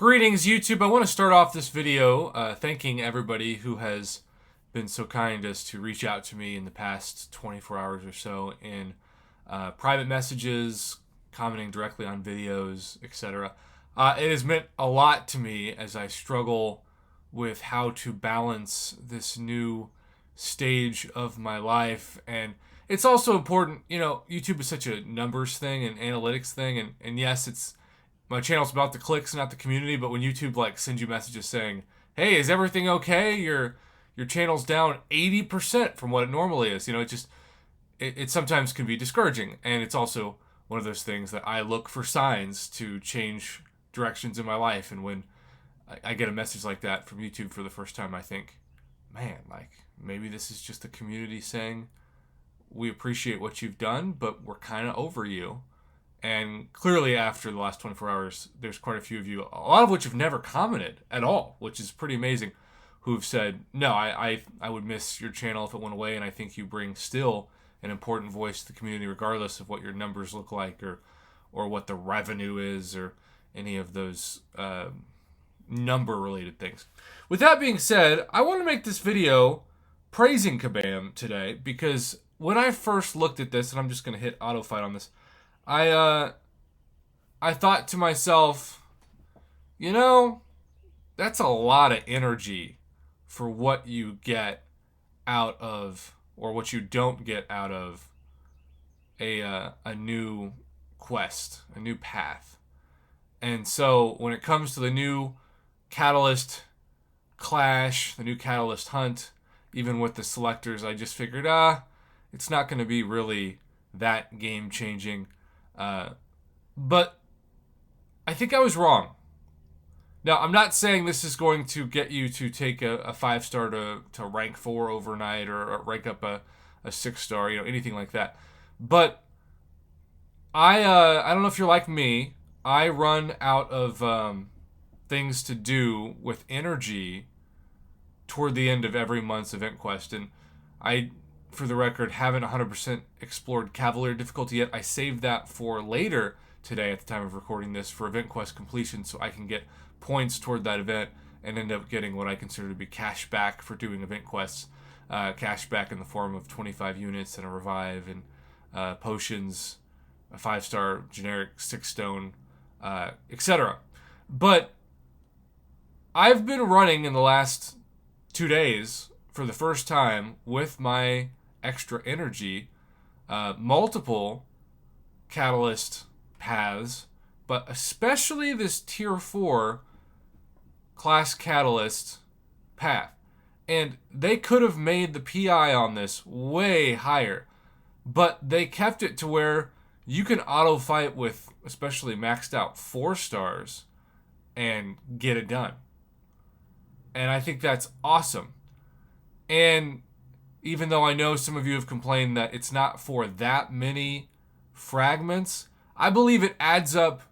Greetings, YouTube. I want to start off this video thanking everybody who has been so kind as to reach out to me in the past 24 hours or so in private messages, commenting directly on videos, etc. It has meant a lot to me as I struggle with how to balance this new stage of my life. And it's also important, YouTube is such a numbers thing and analytics thing. And yes, it's my channel's about the clicks, not the community. But when YouTube sends you messages saying, "Hey, is everything okay? Your channel's down 80% from what it normally is," it sometimes can be discouraging. And it's also one of those things that I look for signs to change directions in my life. And when I get a message like that from YouTube for the first time, I think, man, maybe this is just the community saying, "We appreciate what you've done, but we're kind of over you." And clearly, after the last 24 hours, there's quite a few of you, a lot of which have never commented at all, which is pretty amazing, who've said, "No, I would miss your channel if it went away, and I think you bring still an important voice to the community, regardless of what your numbers look like or what the revenue is or any of those number-related things." With that being said, I want to make this video praising Kabam today, because when I first looked at this, and I'm just going to hit auto fight on this, I thought to myself, that's a lot of energy for what you get out of, or what you don't get out of a new quest, a new path. And so when it comes to the new Catalyst Clash, the new Catalyst Hunt, even with the selectors, I just figured, it's not going to be really that game-changing. But I think I was wrong. Now, I'm not saying this is going to get you to take a 5-star to rank 4 overnight, or rank up a 6-star, anything like that. But I don't know if you're like me. I run out of things to do with energy toward the end of every month's event quest. And I, for the record, haven't 100% explored Cavalier difficulty yet. I saved that for later today at the time of recording this for event quest completion, so I can get points toward that event and end up getting what I consider to be cash back for doing event quests. Cash back in the form of 25 units and a revive and potions, a 5-star generic 6-stone, etc. But I've been running in the last 2 days for the first time with my extra energy, multiple Catalyst paths, but especially this tier 4 class Catalyst path. And they could have made the PI on this way higher, but they kept it to where you can auto fight with especially maxed out 4 stars and get it done. And I think that's awesome. And even though I know some of you have complained that it's not for that many fragments, I believe it adds up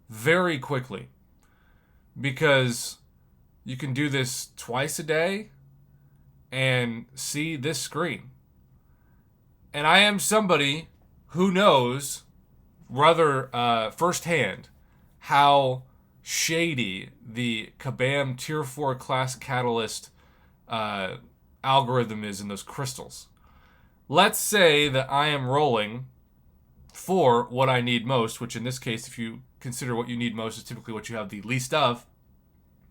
very quickly, because you can do this twice a day and see this screen. And I am somebody who knows rather firsthand how shady the Kabam tier 4 class Catalyst algorithm is in those crystals. Let's say that I am rolling for what I need most, which in this case, if you consider what you need most is typically what you have the least of,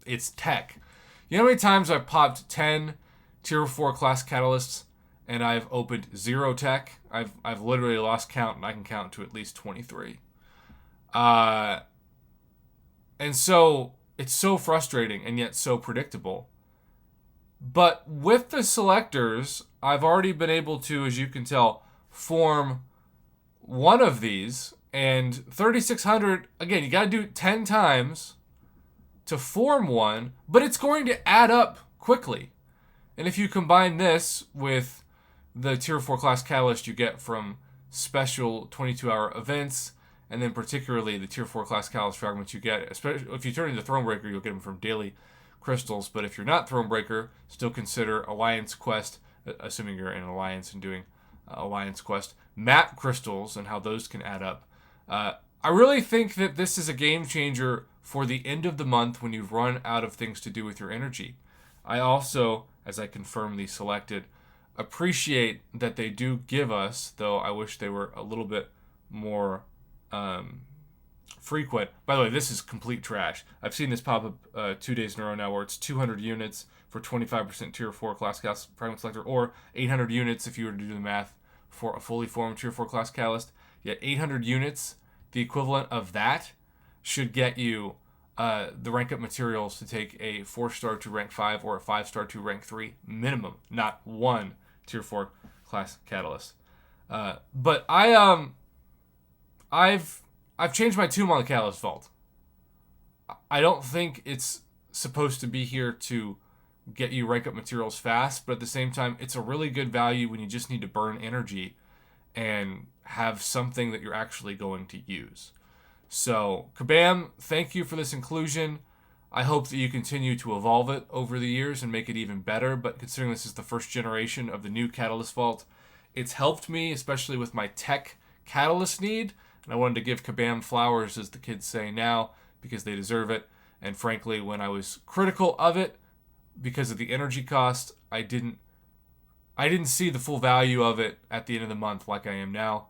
it's tech. You know how many times I've popped 10 tier 4 class Catalysts and I've opened 0 tech? I've literally lost count, and I can count to at least 23. And so it's so frustrating and yet so predictable. But with the selectors, I've already been able to, as you can tell, form one of these. And 3600, again, you got to do it 10 times to form one, but it's going to add up quickly. And if you combine this with the tier 4 class Catalyst you get from special 22-hour events, and then particularly the tier 4 class Catalyst fragments you get, especially if you turn into Thronebreaker, you'll get them from daily crystals. But if you're not Thronebreaker, still consider Alliance quest, assuming you're in an Alliance and doing Alliance quest, map crystals and how those can add up. I really think that this is a game changer for the end of the month when you've run out of things to do with your energy. I also, as I confirm the selected, appreciate that they do give us, though I wish they were a little bit more frequent. By the way, this is complete trash. I've seen this pop up 2 days in a row now where it's 200 units for 25% Tier 4 class fragment selector, or 800 units if you were to do the math for a fully formed Tier 4 class catalyst. Yet 800 units, the equivalent of that, should get you the rank up materials to take a 4-star to rank 5 or a 5-star to rank 3 minimum, not one Tier 4 class catalyst. But I've changed my tune on the Catalyst Vault. I don't think it's supposed to be here to get you rank up materials fast, but at the same time, it's a really good value when you just need to burn energy and have something that you're actually going to use. So, Kabam, thank you for this inclusion. I hope that you continue to evolve it over the years and make it even better, but considering this is the first generation of the new Catalyst Vault, it's helped me, especially with my tech catalyst need, and I wanted to give Kabam flowers, as the kids say now, because they deserve it. And frankly, when I was critical of it, because of the energy cost, I didn't see the full value of it at the end of the month like I am now.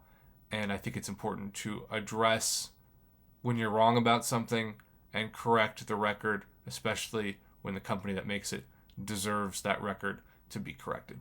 And I think it's important to address when you're wrong about something and correct the record, especially when the company that makes it deserves that record to be corrected.